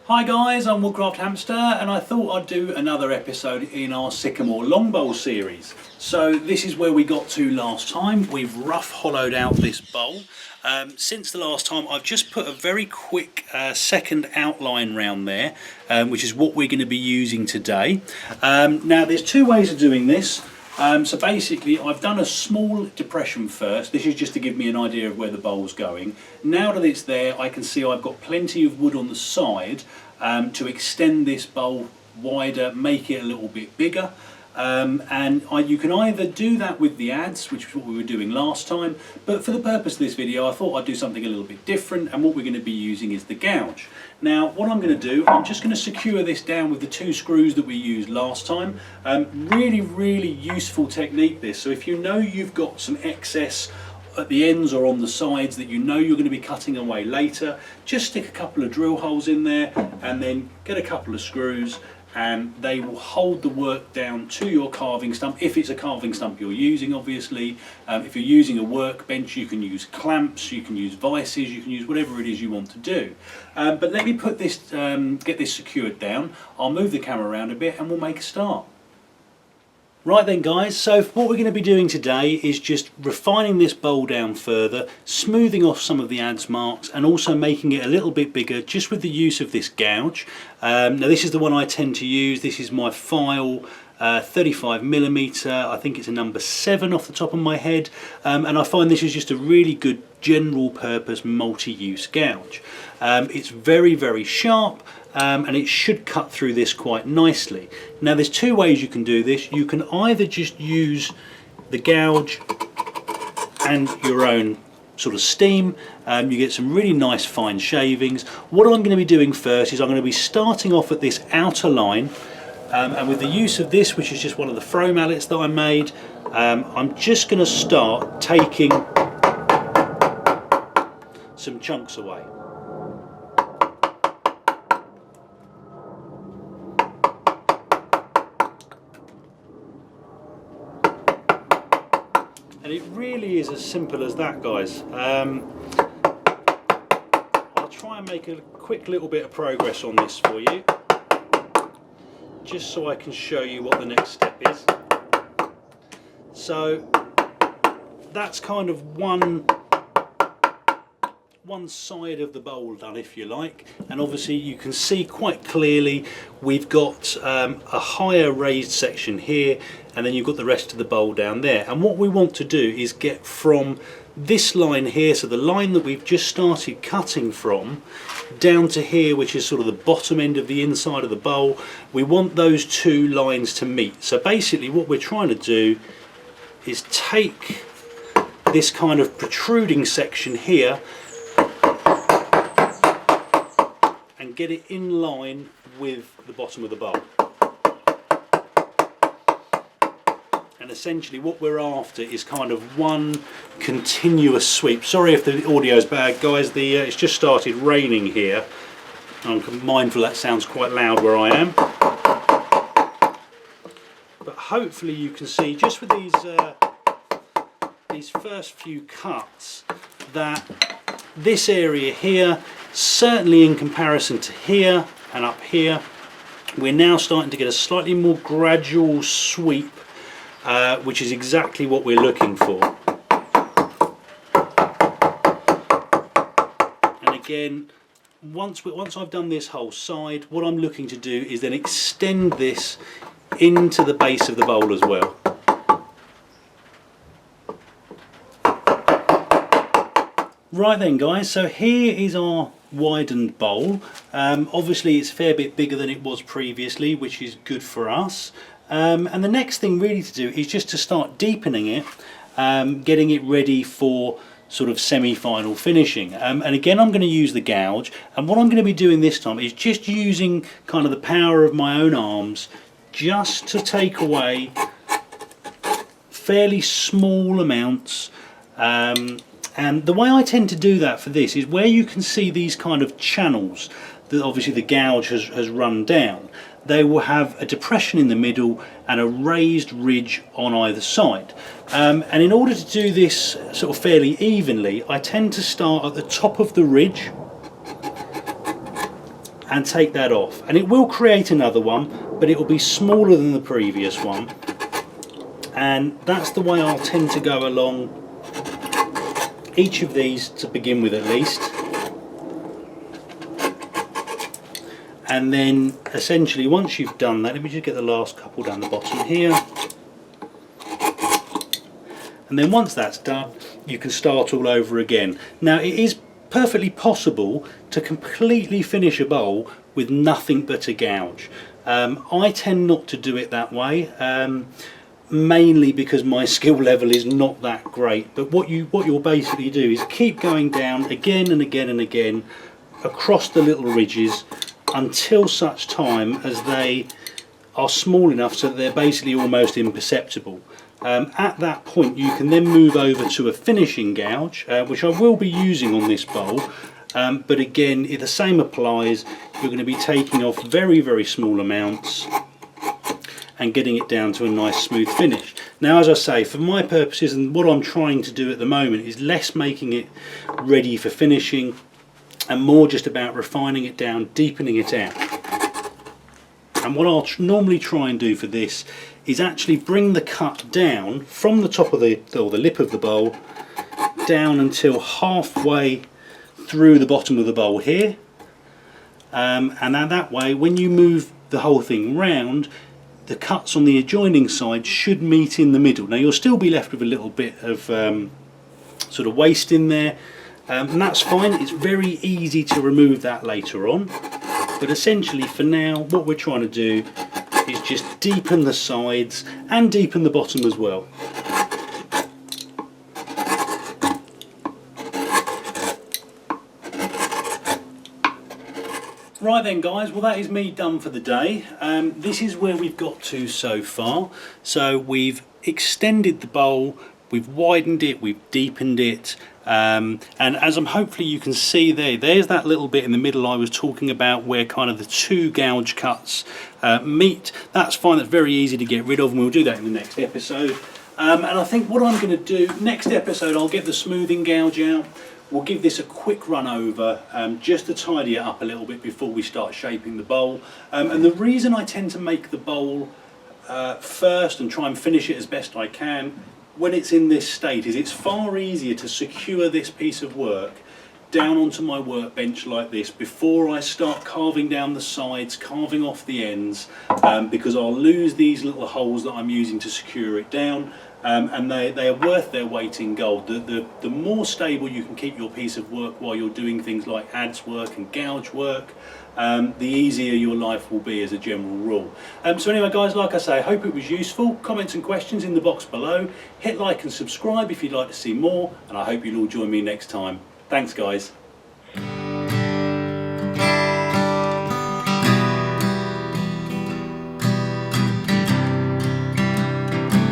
Hi guys, I'm Woodcraft Hamster and I thought I'd do another episode in our Sycamore long bowl series. So this is where we got to last time. We've rough hollowed out this bowl. Since the last time I've just put a very quick second outline round there, which is what we're going to be using today. Now there's two ways of doing this. So basically I've done a small depression first. This is just to give me an idea of where the bowl's going. Now that it's there, I can see I've got plenty of wood on the side to extend this bowl wider, make it a little bit bigger. You can either do that with the adze, which is what we were doing last time, but for the purpose of this video I thought I'd do something a little bit different, and what we're going to be using is the gouge. Now what I'm going to do, I'm just going to secure this down with the two screws that we used last time. Really useful technique this, so if you know you've got some excess at the ends or on the sides that you know you're going to be cutting away later, just stick a couple of drill holes in there and then get a couple of screws, and they will hold the work down to your carving stump, if it's a carving stump you're using obviously. If you're using a workbench, you can use clamps, you can use vices, you can use whatever it is you want to do. But let me put this, get this secured down. I'll move the camera around a bit and we'll make a start. Right then guys, so what we're going to be doing today is just refining this bowl down further, smoothing off some of the adze marks and also making it a little bit bigger just with the use of this gouge. Now this is the one I tend to use. This is my file 35mm, I think it's a number 7 off the top of my head, and I find this is just a really good general purpose multi-use gouge. It's very sharp, and it should cut through this quite nicely. Now there's two ways you can do this. You can either just use the gouge and your own sort of steam. You get some really nice fine shavings. What I'm going to be doing first is I'm going to be starting off at this outer line, and with the use of this, which is just one of the throw mallets that I made, I'm just going to start taking some chunks away. And it really is as simple as that, guys. I'll try and make a quick little bit of progress on this for you, just so I can show you what the next step is. So that's kind of one side of the bowl done, if you like, and obviously you can see quite clearly we've got a higher raised section here, and then you've got the rest of the bowl down there. And what we want to do is get from this line here, so the line that we've just started cutting from, down to here, which is sort of the bottom end of the inside of the bowl. We want those two lines to meet. So basically what we're trying to do is take this kind of protruding section here and get it in line with the bottom of the bowl. And essentially what we're after is kind of one continuous sweep. Sorry if the audio's bad, guys. It's just started raining here. I'm mindful that sounds quite loud where I am. But hopefully you can see just with these first few cuts that this area here, certainly in comparison to here and up here, we're now starting to get a slightly more gradual sweep, which is exactly what we're looking for. And again, once I've done this whole side, what I'm looking to do is then extend this into the base of the bowl as well. Right then guys, so here is our widened bowl. Obviously it's a fair bit bigger than it was previously, which is good for us. And the next thing really to do is just to start deepening it, getting it ready for sort of semi-final finishing. And again I'm going to use the gouge, and what I'm going to be doing this time is just using kind of the power of my own arms just to take away fairly small amounts. And the way I tend to do that for this is where you can see these kind of channels that obviously the gouge has run down. They will have a depression in the middle and a raised ridge on either side. And in order to do this sort of fairly evenly, I tend to start at the top of the ridge and take that off, and it will create another one, but it will be smaller than the previous one. And that's the way I'll tend to go along each of these to begin with, at least. And then essentially once you've done that, let me just get the last couple down the bottom here. And then once that's done, you can start all over again. Now it is perfectly possible to completely finish a bowl with nothing but a gouge. I tend not to do it that way, mainly because my skill level is not that great. But what you'll basically do is keep going down again and again and again across the little ridges until such time as they are small enough so that they're basically almost imperceptible. At that point you can then move over to a finishing gouge, which I will be using on this bowl, but again the same applies. You're going to be taking off very, very small amounts and getting it down to a nice smooth finish. Now, as I say, for my purposes and what I'm trying to do at the moment is less making it ready for finishing and more just about refining it down, deepening it out. And what I'll normally try and do for this is actually bring the cut down from the top of the lip of the bowl down until halfway through the bottom of the bowl here, and then that way when you move the whole thing round, the cuts on the adjoining side should meet in the middle. Now you'll still be left with a little bit of sort of waste in there, and that's fine. It's very easy to remove that later on, but essentially for now what we're trying to do is just deepen the sides and deepen the bottom as well. Right then guys, well that is me done for the day. This is where we've got to so far. So we've extended the bowl, we've widened it, we've deepened it, and as hopefully you can see there's that little bit in the middle I was talking about where kind of the two gouge cuts meet. That's fine, that's very easy to get rid of, and we'll do that in the next episode. And I think what I'm going to do, next episode I'll get the smoothing gouge out. We'll give this a quick run over just to tidy it up a little bit before we start shaping the bowl. And the reason I tend to make the bowl first and try and finish it as best I can when it's in this state is it's far easier to secure this piece of work down onto my workbench like this before I start carving down the sides, carving off the ends, because I'll lose these little holes that I'm using to secure it down. And they are worth their weight in gold. The more stable you can keep your piece of work while you're doing things like adze work and gouge work, the easier your life will be as a general rule. So anyway guys, like I say, I hope it was useful. Comments and questions in the box below. Hit like and subscribe if you'd like to see more, and I hope you'll all join me next time. Thanks guys.